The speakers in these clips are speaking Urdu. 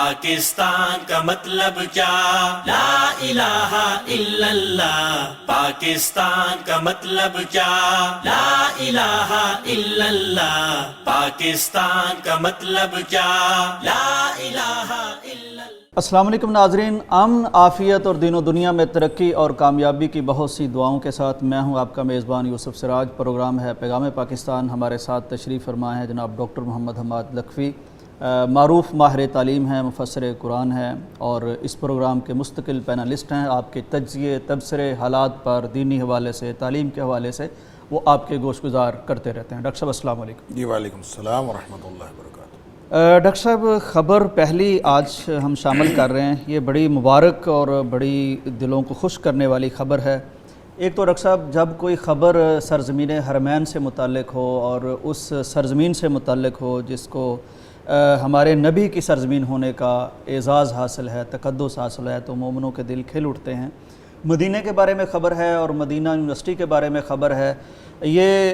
پاکستان کا مطلب کیا؟ لا الہ الا اللہ. پاکستان کا مطلب کیا؟ لا الہ الا اللہ. پاکستان کا مطلب کیا؟ لا الہ الا اللہ. السلام علیکم ناظرین. امن، عافیت اور دین و دنیا میں ترقی اور کامیابی کی بہت سی دعاؤں کے ساتھ میں ہوں آپ کا میزبان یوسف سراج. پروگرام ہے پیغام پاکستان. ہمارے ساتھ تشریف فرما ہے جناب ڈاکٹر محمد حماد لکھوی، معروف ماہر تعلیم ہیں، مفسر قرآن ہیں اور اس پروگرام کے مستقل پینلسٹ ہیں. آپ کے تجزیے، تبصرے، حالات پر دینی حوالے سے، تعلیم کے حوالے سے وہ آپ کے گوش گزار کرتے رہتے ہیں. ڈاکٹر صاحب السلام علیکم. جی وعلیکم السلام ورحمۃ اللہ وبرکاتہ. ڈاکٹر صاحب، خبر پہلی آج ہم شامل کر رہے ہیں. یہ بڑی مبارک اور بڑی دلوں کو خوش کرنے والی خبر ہے. ایک تو ڈاکٹر صاحب، جب کوئی خبر سرزمین حرمین سے متعلق ہو اور اس سرزمین سے متعلق ہو جس کو ہمارے نبی کی سرزمین ہونے کا اعزاز حاصل ہے، تقدس حاصل ہے، تو مومنوں کے دل کھل اٹھتے ہیں. مدینہ کے بارے میں خبر ہے اور مدینہ یونیورسٹی کے بارے میں خبر ہے. یہ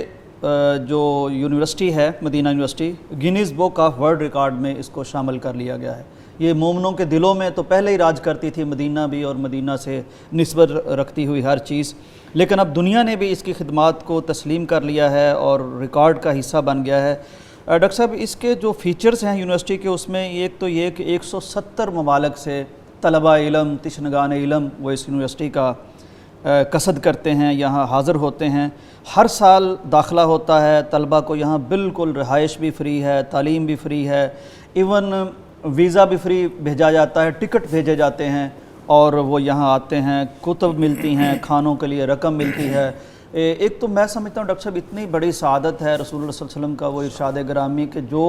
جو یونیورسٹی ہے Medina university, Guinness book of world record میں اس کو شامل کر لیا گیا ہے. یہ مومنوں کے دلوں میں تو پہلے ہی راج کرتی تھی مدینہ بھی، اور مدینہ سے نسبت رکھتی ہوئی ہر چیز، لیکن اب دنیا نے بھی اس کی خدمات کو تسلیم کر لیا ہے اور ریکارڈ کا حصہ بن گیا ہے. ڈاکٹر صاحب، اس کے جو فیچرز ہیں یونیورسٹی کے، اس میں ایک تو یہ کہ 170 ممالک سے طلبہ علم، تشنگان علم وہ اس یونیورسٹی کا قصد کرتے ہیں، یہاں حاضر ہوتے ہیں. ہر سال داخلہ ہوتا ہے طلبہ کو. یہاں بالکل رہائش بھی فری ہے، تعلیم بھی فری ہے، ایون ویزا بھی فری بھیجا جاتا ہے، ٹکٹ بھیجے جاتے ہیں اور وہ یہاں آتے ہیں. کتب ملتی ہیں، کھانوں کے لیے رقم ملتی ہے. ایک تو میں سمجھتا ہوں ڈاکٹر صاحب اتنی بڑی سعادت ہے رسول اللہ صلی اللہ علیہ وسلم کا وہ ارشاد گرامی کہ جو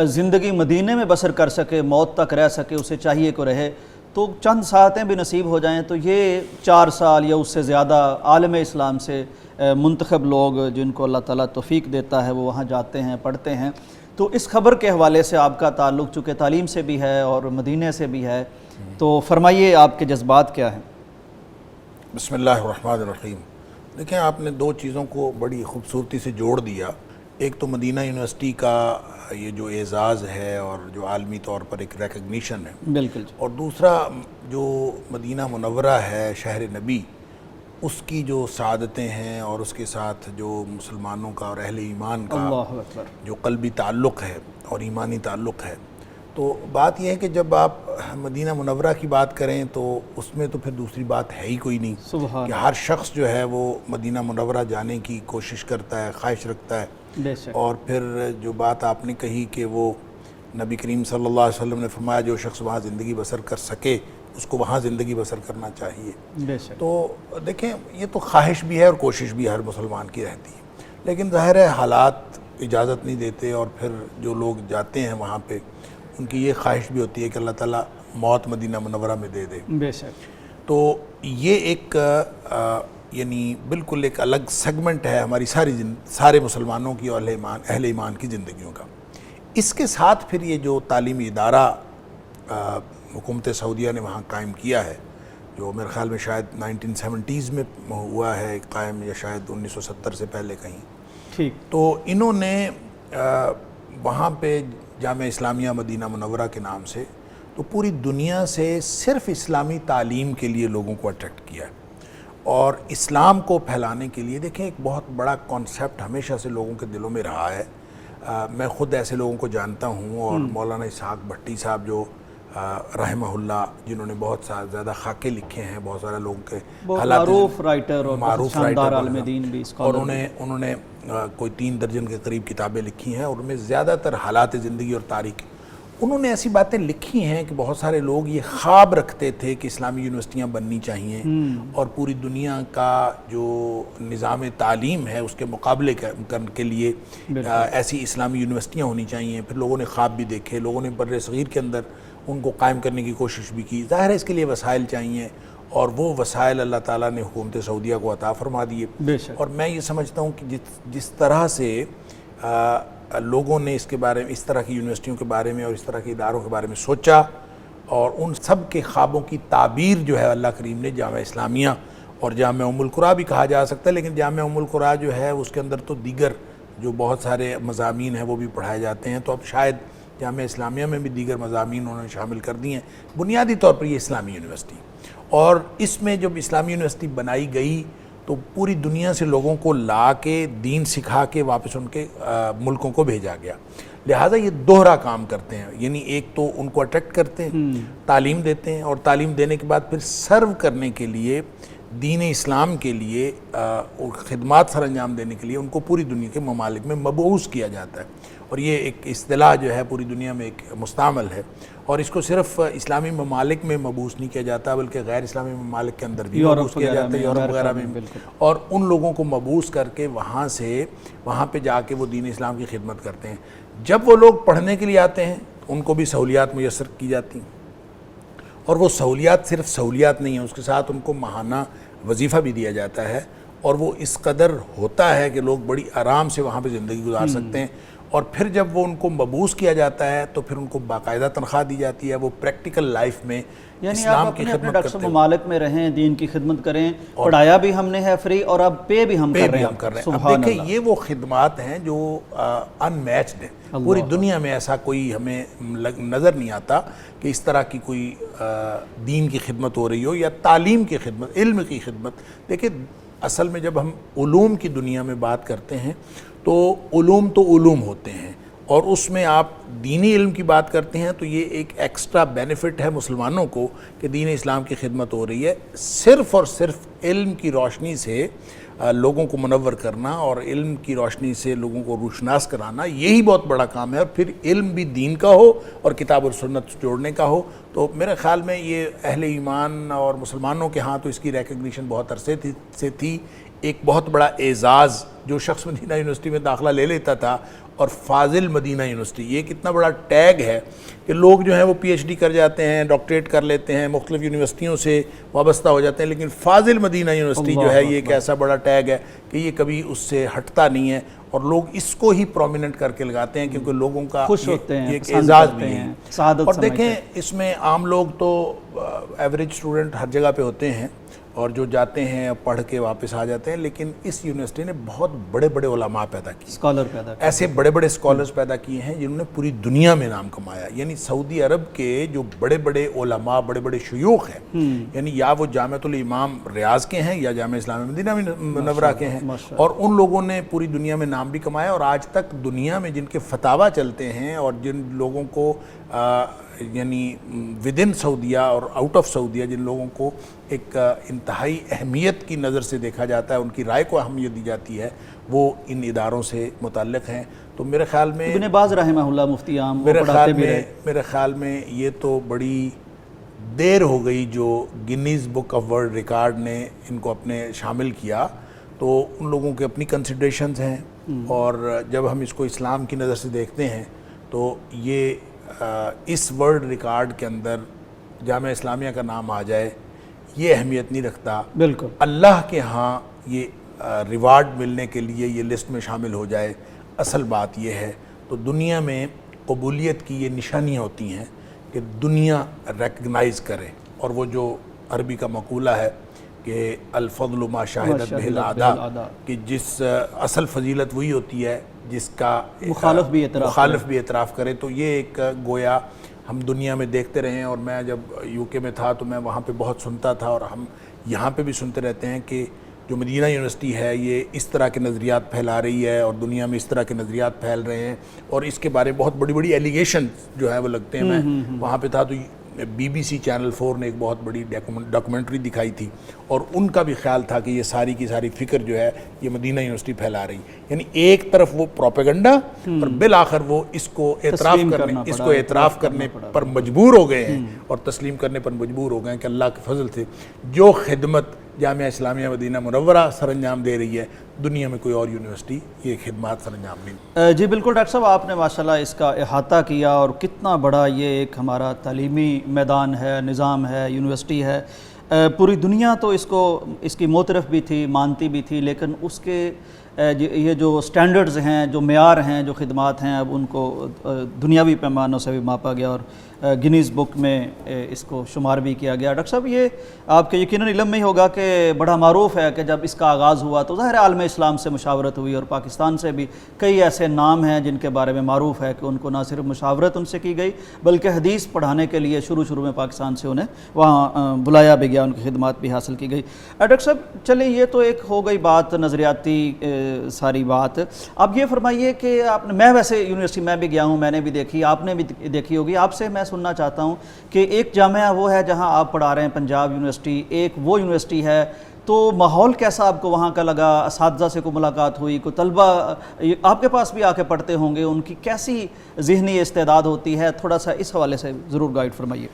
زندگی مدینے میں بسر کر سکے، موت تک رہ سکے، اسے چاہیے کہ رہے. تو چند ساعتیں بھی نصیب ہو جائیں تو یہ 4 سال یا اس سے زیادہ عالم اسلام سے منتخب لوگ جن کو اللہ تعالیٰ توفیق دیتا ہے وہ وہاں جاتے ہیں، پڑھتے ہیں. تو اس خبر کے حوالے سے آپ کا تعلق چونکہ تعلیم سے بھی ہے اور مدینے سے بھی ہے، تو فرمائیے آپ کے جذبات کیا ہیں؟ بسم اللہ الرحمن الرحیم. دیکھیں، آپ نے 2 چیزوں کو بڑی خوبصورتی سے جوڑ دیا. ایک تو مدینہ یونیورسٹی کا یہ جو اعزاز ہے اور جو عالمی طور پر ایک ریکگنیشن ہے، بالکل، اور دوسرا جو مدینہ منورہ ہے شہر نبی، اس کی جو سعادتیں ہیں اور اس کے ساتھ جو مسلمانوں کا اور اہل ایمان کا اللہ اکبر، جو قلبی تعلق ہے اور ایمانی تعلق ہے. تو بات یہ ہے کہ جب آپ مدینہ منورہ کی بات کریں تو اس میں تو پھر دوسری بات ہے ہی کوئی نہیں. سبحان کہ ہر شخص جو ہے وہ مدینہ منورہ جانے کی کوشش کرتا ہے، خواہش رکھتا ہے. بے شک. اور پھر جو بات آپ نے کہی کہ وہ نبی کریم صلی اللہ علیہ وسلم نے فرمایا جو شخص وہاں زندگی بسر کر سکے اس کو وہاں زندگی بسر کرنا چاہیے. بے شک. تو دیکھیں، یہ تو خواہش بھی ہے اور کوشش بھی ہر مسلمان کی رہتی ہے، لیکن ظاہر ہے حالات اجازت نہیں دیتے، اور پھر جو لوگ جاتے ہیں وہاں پہ ان کی یہ خواہش بھی ہوتی ہے کہ اللہ تعالیٰ موت مدینہ منورہ میں دے دے. بے شک. تو یہ ایک یعنی بالکل ایک الگ سیگمنٹ ہے ہماری سارے مسلمانوں کی اور اہل ایمان کی زندگیوں کا. اس کے ساتھ پھر یہ جو تعلیمی ادارہ حکومت سعودیہ نے وہاں قائم کیا ہے، جو میرے خیال میں شاید 1970s میں ہوا ہے قائم، یا شاید 1970 سے پہلے کہیں. ٹھیک. تو انہوں نے وہاں پہ جامعہ اسلامیہ مدینہ منورہ کے نام سے تو پوری دنیا سے صرف اسلامی تعلیم کے لیے لوگوں کو اٹریکٹ کیا ہے، اور اسلام کو پھیلانے کے لیے. دیکھیں، ایک بہت بڑا کانسیپٹ ہمیشہ سے لوگوں کے دلوں میں رہا ہے. میں خود ایسے لوگوں کو جانتا ہوں، اور مولانا اسحاق بھٹی صاحب جو رحمہ اللہ، جنہوں نے بہت زیادہ خاکے لکھے ہیں، بہت سارے لوگوں کے معروف رائٹر اور معروف شاندار عالم دین بھی، اور انہوں نے کوئی 3 درجن کے قریب کتابیں لکھی ہیں، اور ان میں زیادہ تر حالات زندگی اور تاریخ. انہوں نے ایسی باتیں لکھی ہیں کہ بہت سارے لوگ یہ خواب رکھتے تھے کہ اسلامی یونیورسٹیاں بننی چاہیے، اور پوری دنیا کا جو نظام تعلیم ہے اس کے مقابلے کے لیے ایسی اسلامی یونیورسٹیاں ہونی چاہیے. پھر لوگوں نے خواب بھی دیکھے، لوگوں نے بر صغیر کے اندر ان کو قائم کرنے کی کوشش بھی کی. ظاہر ہے اس کے لیے وسائل چاہیے، اور وہ وسائل اللہ تعالیٰ نے حکومت سعودیہ کو عطا فرما دیے. اور میں یہ سمجھتا ہوں کہ جس طرح سے لوگوں نے اس کے بارے میں، اس طرح کی یونیورسٹیوں کے بارے میں اور اس طرح کے اداروں کے بارے میں سوچا، اور ان سب کے خوابوں کی تعبیر جو ہے اللہ کریم نے جامعہ اسلامیہ اور جامعہ ام القریٰ بھی کہا جا سکتا ہے، لیکن جامعہ ام القریٰ جو ہے اس کے اندر تو دیگر جو بہت سارے مضامین ہیں وہ بھی پڑھائے جاتے ہیں. تو اب شاید جامعہ اسلامیہ میں بھی دیگر مضامین انہوں نے شامل کر دی ہیں. بنیادی طور پر یہ اسلامی یونیورسٹی، اور اس میں جب اسلامی یونیورسٹی بنائی گئی تو پوری دنیا سے لوگوں کو لا کے دین سکھا کے واپس ان کے ملکوں کو بھیجا گیا. لہٰذا یہ دوہرا کام کرتے ہیں، یعنی ایک تو ان کو اٹریکٹ کرتے ہیں، تعلیم دیتے ہیں، اور تعلیم دینے کے بعد پھر سرو کرنے کے لیے دین اسلام کے لیے خدمات سر انجام دینے کے لیے ان کو پوری دنیا کے ممالک میں مبعوث کیا جاتا ہے. اور یہ ایک اصطلاح جو ہے پوری دنیا میں ایک مستعمل ہے، اور اس کو صرف اسلامی ممالک میں مبعوث نہیں کیا جاتا بلکہ غیر اسلامی ممالک کے اندر بھی مبعوث کیا جاتا ہے، یورپ وغیرہ میں. اور ان لوگوں کو مبعوث کر کے وہاں پہ جا کے وہ دین اسلام کی خدمت کرتے ہیں. جب وہ لوگ پڑھنے کے لیے آتے ہیں ان کو بھی سہولیات میسر کی جاتی ہیں، اور وہ سہولیات صرف سہولیات نہیں ہیں، اس کے ساتھ ان کو ماہانہ وظیفہ بھی دیا جاتا ہے، اور وہ اس قدر ہوتا ہے کہ لوگ بڑی آرام سے وہاں پہ زندگی گزار سکتے ہیں. اور پھر جب وہ ان کو مبعوث کیا جاتا ہے تو پھر ان کو باقاعدہ تنخواہ دی جاتی ہے. وہ پریکٹیکل لائف میں یعنی اسلام آپ کی اپنے خدمت ڈاکٹر کرتے صاحب ہیں. ممالک میں رہیں، دین کی خدمت کریں، پڑھایا بھی ہم نے ہے فری، اور اب پے بھی ہم کر رہے ہیں. اب دیکھیں یہ وہ خدمات ہیں جو ان میچڈ ہیں. پوری دنیا میں ایسا کوئی ہمیں نظر نہیں آتا کہ اس طرح کی کوئی دین کی خدمت ہو رہی ہو یا تعلیم کی خدمت، علم کی خدمت. دیکھیں اصل میں جب ہم علوم کی دنیا میں بات کرتے ہیں تو علوم ہوتے ہیں، اور اس میں آپ دینی علم کی بات کرتے ہیں تو یہ ایک ایکسٹرا بینیفٹ ہے مسلمانوں کو کہ دین اسلام کی خدمت ہو رہی ہے. صرف اور صرف علم کی روشنی سے لوگوں کو منور کرنا اور علم کی روشنی سے لوگوں کو روشناس کرانا، یہی بہت بڑا کام ہے. اور پھر علم بھی دین کا ہو اور کتاب اور سنت جوڑنے کا ہو. تو میرے خیال میں یہ اہل ایمان اور مسلمانوں کے ہاں تو اس کی ریکگنیشن بہت عرصے سے تھی. ایک بہت بڑا اعزاز جو شخص مدینہ یونیورسٹی میں داخلہ لے لیتا تھا، اور فاضل مدینہ یونیورسٹی، یہ کتنا بڑا ٹیگ ہے کہ لوگ جو ہیں وہ پی ایچ ڈی کر جاتے ہیں، ڈاکٹریٹ کر لیتے ہیں، مختلف یونیورسٹیوں سے وابستہ ہو جاتے ہیں، لیکن فاضل مدینہ یونیورسٹی جو ہے یہ ایک ایسا بڑا ٹیگ ہے کہ یہ کبھی اس سے ہٹتا نہیں ہے، اور لوگ اس کو ہی پرومیننٹ کر کے لگاتے ہیں کیونکہ لوگوں کا یہ ایک اعزاز بھی ہے. اور دیکھیں اس میں عام لوگ تو ایوریج اسٹوڈنٹ ہر جگہ پہ ہوتے ہیں اور جو جاتے ہیں پڑھ کے واپس آ جاتے ہیں، لیکن اس یونیورسٹی نے بہت بڑے بڑے علماء پیدا کیے، اسکالر پیدا کیے، ایسے بڑے بڑے اسکالرز پیدا کیے ہیں جنہوں نے پوری دنیا میں نام کمایا. یعنی سعودی عرب کے جو بڑے بڑے علماء، بڑے بڑے شیوخ ہیں، یعنی یا وہ جامعۃ الامام ریاض کے ہیں یا جامعہ اسلامیہ مدینہ منورہ کے ہیں، اور ان لوگوں نے پوری دنیا میں نام بھی کمایا. اور آج تک دنیا میں جن کے فتاویٰ چلتے ہیں اور جن لوگوں کو یعنی ودن سعودیہ اور آؤٹ آف سعودیہ جن لوگوں کو ایک انتہائی اہمیت کی نظر سے دیکھا جاتا ہے، ان کی رائے کو اہمیت دی جاتی ہے، وہ ان اداروں سے متعلق ہیں. تو میرے خیال میں ابن باز رحمہ اللہ مفتی عام میرے خیال میں یہ تو بڑی دیر ہو گئی جو Guinness book of world record نے ان کو اپنے شامل کیا. تو ان لوگوں کے اپنی کنسیڈریشنز ہیں، اور جب ہم اس کو اسلام کی نظر سے دیکھتے ہیں تو یہ اس ورلڈ ریکارڈ کے اندر جامعہ اسلامیہ کا نام آ جائے یہ اہمیت نہیں رکھتا. بالکل اللہ کے ہاں یہ ریوارڈ ملنے کے لیے یہ لسٹ میں شامل ہو جائے، اصل بات یہ ہے. تو دنیا میں قبولیت کی یہ نشانیاں ہوتی ہیں کہ دنیا ریکگنائز کرے. اور وہ جو عربی کا مقولہ ہے کہ الفضل ما شاہدت بہ الاعداء، کہ جس اصل فضیلت وہی ہوتی ہے جس کا مخالف بھی اعتراف کرے. تو یہ ایک گویا ہم دنیا میں دیکھتے رہے ہیں، اور میں جب یو کے میں تھا تو میں وہاں پہ بہت سنتا تھا، اور ہم یہاں پہ بھی سنتے رہتے ہیں کہ جو مدینہ یونیورسٹی ہے یہ اس طرح کے نظریات پھیلا رہی ہے، اور دنیا میں اس طرح کے نظریات پھیل رہے ہیں، اور اس کے بارے میں بہت بڑی بڑی ایلیگیشن جو ہے وہ لگتے ہیں. میں وہاں پہ تھا تو بی بی سی چینل 4 نے ایک بہت بڑی ڈاکومنٹری دکھائی تھی، اور ان کا بھی خیال تھا کہ یہ ساری کی ساری فکر جو ہے یہ مدینہ یونیورسٹی پھیلا رہی. یعنی ایک طرف وہ پروپیگنڈا، اور بالآخر وہ اس کو اعتراف کرنے پر مجبور ہو گئے ہیں، اور تسلیم کرنے پر مجبور ہو گئے ہیں کہ اللہ کے فضل سے جو خدمت جامعہ اسلامیہ مدینہ منورہ سر انجام دے رہی ہے، دنیا میں کوئی اور یونیورسٹی یہ خدمات سر انجام نہیں. جی بالکل ڈاکٹر صاحب، آپ نے ماشاءاللہ اس کا احاطہ کیا، اور کتنا بڑا یہ ایک ہمارا تعلیمی میدان ہے، نظام ہے، یونیورسٹی ہے. پوری دنیا تو اس کی معترف بھی تھی، مانتی بھی تھی، لیکن اس کے یہ جو سٹینڈرڈز ہیں، جو معیار ہیں، جو خدمات ہیں، اب ان کو دنیاوی پیمانوں سے بھی ماپا گیا اور گنیز بک میں اس کو شمار بھی کیا گیا۔ ڈاکٹر صاحب یہ آپ کے یقیناً علم میں ہی ہوگا کہ بڑا معروف ہے کہ جب اس کا آغاز ہوا تو ظاہر عالم اسلام سے مشاورت ہوئی، اور پاکستان سے بھی کئی ایسے نام ہیں جن کے بارے میں معروف ہے کہ ان کو نہ صرف مشاورت ان سے کی گئی بلکہ حدیث پڑھانے کے لیے شروع میں پاکستان سے انہیں وہاں بلایا بھی گیا، ان کی خدمات بھی حاصل کی گئی۔ ڈاکٹر صاحب چلیں یہ تو ایک ہو گئی بات نظریاتی ساری بات، اب یہ فرمائیے کہ آپ نے، میں ویسے یونیورسٹی میں بھی گیا ہوں، میں نے بھی دیکھی، آپ نے بھی دیکھی ہوگی، آپ سے میں سننا چاہتا ہوں کہ ایک جامعہ وہ ہے جہاں آپ پڑھا رہے ہیں پنجاب یونیورسٹی، ایک وہ یونیورسٹی ہے، تو ماحول کیسا آپ کو وہاں کا لگا؟ اساتذہ سے کوئی ملاقات ہوئی؟ کوئی طلبہ آپ کے پاس بھی آ کے پڑھتے ہوں گے، ان کی کیسی ذہنی استعداد ہوتی ہے؟ تھوڑا سا اس حوالے سے ضرور گائیڈ فرمائیے۔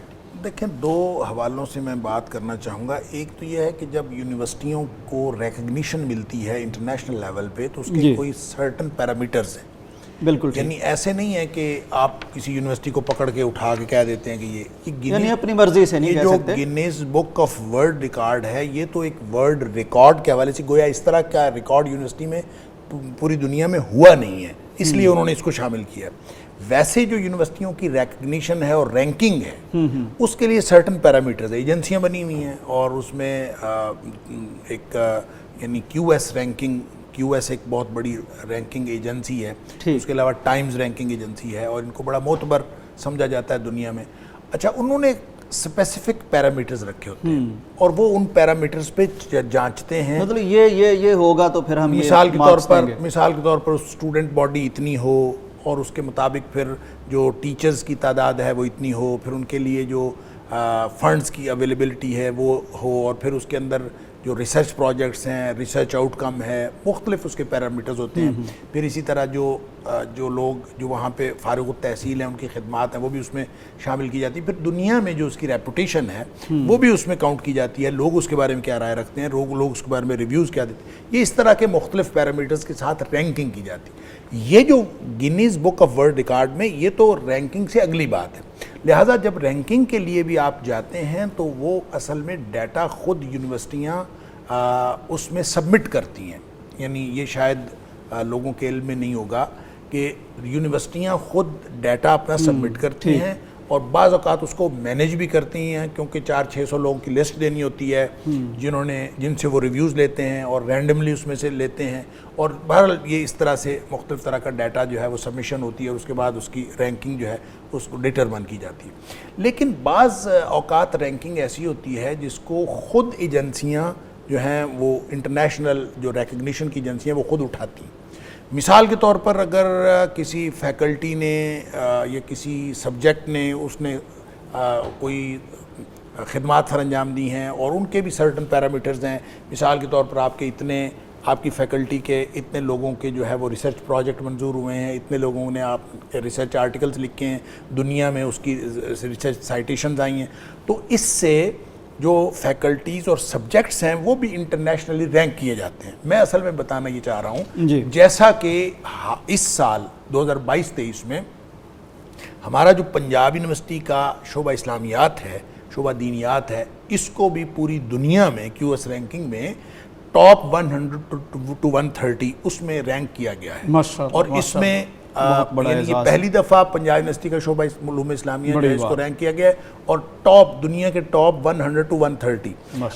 دیکھیں، دو حوالوں سے میں بات کرنا چاہوں گا۔ ایک تو یہ ہے کہ جب یونیورسٹیوں کو ریکگنیشن ملتی ہے انٹرنیشنل لیول پہ تو اس کے کوئی سرٹن پیرامیٹرز ہیں، بالکل، یعنی ایسے نہیں ہے کہ آپ کسی یونیورسٹی کو پکڑ کے اٹھا کے کہہ دیتے ہیں کہ یہ یعنی اپنی مرضی سے نہیں کہہ سکتے۔ جو Guinness book of world record ہے، یہ تو ایک ورلڈ ریکارڈ کے حوالے سے گویا اس طرح کا ریکارڈ یونیورسٹی میں پوری دنیا میں ہوا نہیں ہے، اس لیے انہوں نے اس کو شامل کیا۔ ویسے جو یونیورسٹیوں کی ریکگنیشن ہے اور رینکنگ ہے، اس کے لیے سرٹن پیرامیٹرز ہیں، ایجنسیاں بنی ہوئی ہیں، اور اس میں ایک یعنی Q S ranking, Q S ایک بہت بڑی رینکنگ ایجنسی ہے، اس کے علاوہ ٹائمز رینکنگ ایجنسی ہے، اور ان کو بڑا معتبر سمجھا جاتا ہے دنیا میں۔ اچھا، انہوں نے اسپیسیفک پیرامیٹرز رکھے ہوتے ہیں اور وہ ان پیرامیٹرز پہ جانچتے ہیں، مطلب یہ ہوگا تو پھر ہم مثال کے طور پر اسٹوڈنٹ باڈی اتنی ہو، اور اس کے مطابق پھر جو ٹیچرز کی تعداد ہے وہ اتنی ہو، پھر ان کے لیے جو فنڈز کی اویلیبلٹی ہے وہ ہو، اور پھر اس کے اندر جو ریسرچ پروجیکٹس ہیں، ریسرچ آؤٹ کم ہے، مختلف اس کے پیرامیٹرز ہوتے ہیں۔ پھر اسی طرح جو لوگ جو وہاں پہ فارغ التحصیل ہیں، ان کی خدمات ہیں، وہ بھی اس میں شامل کی جاتی ہے۔ پھر دنیا میں جو اس کی ریپوٹیشن ہے وہ بھی اس میں کاؤنٹ کی جاتی ہے، لوگ اس کے بارے میں کیا رائے رکھتے ہیں، لوگ اس کے بارے میں ریویوز کیا دیتے ہیں، یہ اس طرح کے مختلف پیرامیٹرز کے ساتھ رینکنگ کی جاتی ہے۔ یہ جو Guinness book of world record میں، یہ تو رینکنگ سے اگلی بات ہے، لہٰذا جب رینکنگ کے لیے بھی آپ جاتے ہیں تو وہ اصل میں ڈیٹا خود یونیورسٹیاں اس میں سبمٹ کرتی ہیں۔ یعنی یہ شاید لوگوں کے علم میں نہیں ہوگا کہ یونیورسٹیاں خود ڈیٹا اپنا سبمٹ کرتی ہیں، اور بعض اوقات اس کو مینیج بھی کرتی ہیں، کیونکہ 400-600 لوگوں کی لسٹ دینی ہوتی ہے جن سے وہ ریویوز لیتے ہیں اور رینڈملی اس میں سے لیتے ہیں، اور بہرحال یہ اس طرح سے مختلف طرح کا ڈیٹا جو ہے وہ سبمیشن ہوتی ہے، اور اس کے بعد اس کی رینکنگ جو ہے اس کو ڈیٹرمن کی جاتی ہے۔ لیکن بعض اوقات رینکنگ ایسی ہوتی ہے جس کو خود ایجنسیاں جو ہیں، وہ انٹرنیشنل جو ریکگنیشن کی ایجنسیاں، وہ خود اٹھاتی ہیں۔ مثال کے طور پر اگر کسی فیکلٹی نے یا کسی سبجیکٹ نے اس نے کوئی خدمات سر انجام دی ہیں اور ان کے بھی سرٹن پیرامیٹرز ہیں، مثال کے طور پر آپ کی فیکلٹی کے اتنے لوگوں کے جو ہے وہ ریسرچ پروجیکٹ منظور ہوئے ہیں، اتنے لوگوں نے آپ کے ریسرچ آرٹیکلز لکھے ہیں، دنیا میں اس کی ریسرچ سائٹیشنز آئی ہیں، تو اس سے جو فیکلٹیز اور سبجیکٹس ہیں وہ بھی انٹرنیشنلی رینک کیے جاتے ہیں۔ میں اصل میں بتانا یہ چاہ رہا ہوں، جیسا کہ اس سال 2022-23 میں ہمارا جو پنجاب یونیورسٹی کا شعبہ اسلامیات ہے، شعبہ دینیات ہے، اس کو بھی پوری دنیا میں کیو ایس رینکنگ میں ٹاپ 100 to 130 اس میں رینک کیا گیا ہے، اور اس میں یہ پہلی دفعہ پنجاب یونیورسٹی کا شعبہ علوم اسلامیہ جو ہے اس کو رینک کیا گیا ہے، اور دنیا کے ٹاپ 100 to 130۔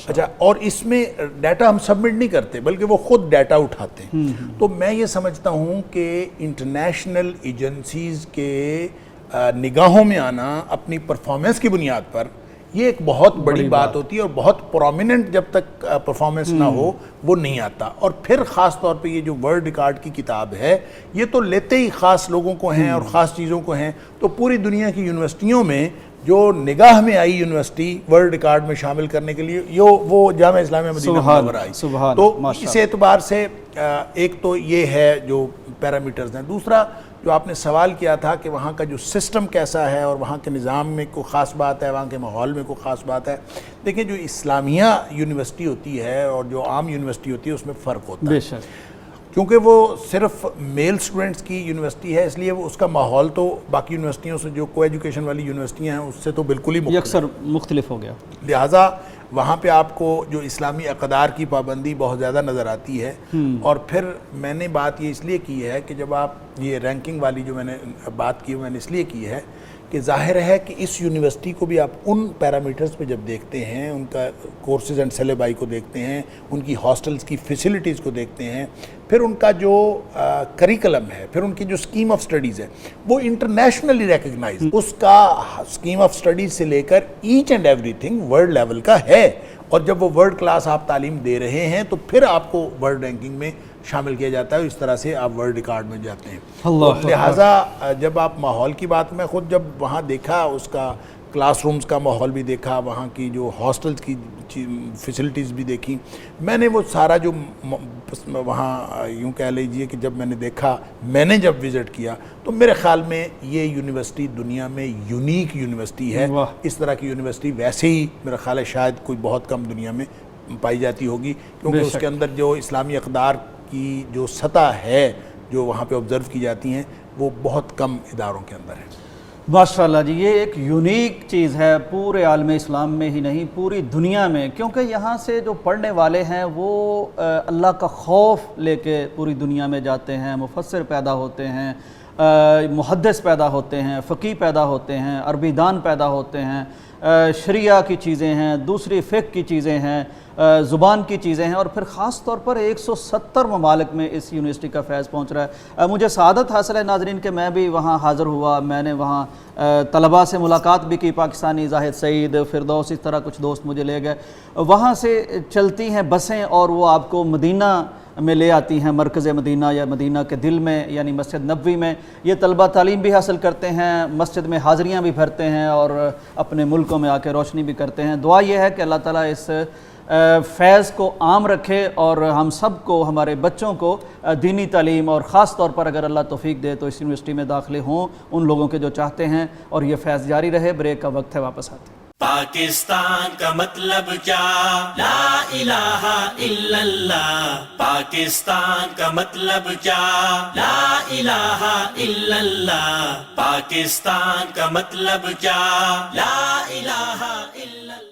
اچھا، اور اس میں ڈیٹا ہم سبمٹ نہیں کرتے بلکہ وہ خود ڈیٹا اٹھاتے ہیں۔ تو میں یہ سمجھتا ہوں کہ انٹرنیشنل ایجنسیز کے نگاہوں میں آنا اپنی پرفارمنس کی بنیاد پر، یہ ایک بہت بڑی بات ہوتی ہے، اور بہت پرومیننٹ جب تک پرفارمنس نہ ہو وہ نہیں آتا۔ اور پھر خاص طور پہ یہ جو ورلڈ ریکارڈ کی کتاب ہے، یہ تو لیتے ہی خاص لوگوں کو ہیں اور خاص چیزوں کو ہیں، تو پوری دنیا کی یونیورسٹیوں میں جو نگاہ میں آئی یونیورسٹی ورلڈ ریکارڈ میں شامل کرنے کے لیے، وہ جامعہ اسلامیہ مدینہ منورہ آئی۔ تو اس اعتبار سے ایک تو یہ ہے جو پیرامیٹرز ہیں۔ دوسرا جو آپ نے سوال کیا تھا کہ وہاں کا جو سسٹم کیسا ہے اور وہاں کے نظام میں کوئی خاص بات ہے، وہاں کے ماحول میں کوئی خاص بات ہے، دیکھیں جو اسلامیہ یونیورسٹی ہوتی ہے اور جو عام یونیورسٹی ہوتی ہے اس میں فرق ہوتا ہے، کیونکہ وہ صرف میل سٹوڈنٹس کی یونیورسٹی ہے، اس لیے وہ اس کا ماحول تو باقی یونیورسٹیوں سے جو کو ایجوکیشن والی یونیورسٹیاں ہیں اس سے تو بالکل ہی اکثر مختلف ہو گیا، لہٰذا وہاں پہ آپ کو جو اسلامی اقدار کی پابندی بہت زیادہ نظر آتی ہے. اور پھر میں نے بات یہ اس لیے کی ہے کہ جب آپ یہ رینکنگ والی جو میں نے بات کی میں نے اس لیے کی ہے کہ ظاہر ہے کہ اس یونیورسٹی کو بھی آپ ان پیرامیٹرز پہ جب دیکھتے ہیں, ان کا کورسز اینڈ سلیبائی کو دیکھتے ہیں, ان کی ہاسٹلز کی فیسلٹیز کو دیکھتے ہیں, پھر ان کا جو کریکلم ہے, پھر ان کی جو اسکیم آف سٹڈیز ہے وہ انٹرنیشنلی ریکگنائز, اس کا اسکیم آف سٹڈیز سے لے کر each and everything world level کا ہے. اور جب وہ ورلڈ کلاس آپ تعلیم دے رہے ہیں تو پھر آپ کو ورلڈ رینکنگ میں شامل کیا جاتا ہے, اس طرح سے آپ ورلڈ ریکارڈ میں جاتے ہیں. لہٰذا جب آپ ماحول کی بات, میں خود جب وہاں دیکھا اس کا کلاس رومز کا ماحول بھی دیکھا, وہاں کی جو ہاسٹلز کی فیسلٹیز بھی دیکھی, میں نے وہ سارا جو وہاں یوں کہہ لیجئے کہ جب میں نے دیکھا, میں نے جب وزٹ کیا تو میرے خیال میں یہ یونیورسٹی دنیا میں یونیک یونیورسٹی ہے. اس طرح کی یونیورسٹی ویسے ہی میرا خیال ہے شاید کوئی بہت کم دنیا میں پائی جاتی ہوگی, کیونکہ اس کے اندر جو اسلامی اقدار کی جو سطح ہے جو وہاں پہ آبزرو کی جاتی ہیں وہ بہت کم اداروں کے اندر ہے. ماشاءاللہ جی, یہ ایک یونیک چیز ہے پورے عالم اسلام میں ہی نہیں پوری دنیا میں, کیونکہ یہاں سے جو پڑھنے والے ہیں وہ اللہ کا خوف لے کے پوری دنیا میں جاتے ہیں, مفسر پیدا ہوتے ہیں, محدث پیدا ہوتے ہیں, فقیہ پیدا ہوتے ہیں, عربی دان پیدا ہوتے ہیں, شریعہ کی چیزیں ہیں, دوسری فقہ کی چیزیں ہیں, زبان کی چیزیں ہیں, اور پھر خاص طور پر 170 ممالک میں اس یونیورسٹی کا فیض پہنچ رہا ہے. مجھے سعادت حاصل ہے ناظرین کہ میں بھی وہاں حاضر ہوا, میں نے وہاں طلباء سے ملاقات بھی کی, پاکستانی زاہد سعید, فردوس, اس طرح کچھ دوست مجھے لے گئے. وہاں سے چلتی ہیں بسیں اور وہ آپ کو مدینہ میں لے آتی ہیں, مرکز مدینہ یا مدینہ کے دل میں یعنی مسجد نبوی میں. یہ طلبہ تعلیم بھی حاصل کرتے ہیں, مسجد میں حاضریاں بھی بھرتے ہیں اور اپنے ملکوں میں آ کے روشنی بھی کرتے ہیں. دعا یہ ہے کہ اللہ تعالیٰ اس فیض کو عام رکھے اور ہم سب کو, ہمارے بچوں کو دینی تعلیم, اور خاص طور پر اگر اللہ توفیق دے تو اس یونیورسٹی میں داخلے ہوں ان لوگوں کے جو چاہتے ہیں, اور یہ فیض جاری رہے. بریک کا وقت ہے, واپس آتے ہیں. پاکستان کا مطلب کیا, لا الہ الا اللہ. پاکستان کا مطلب کیا, لا الہ الا اللہ. پاکستان کا مطلب کیا, لا الہ الا اللہ.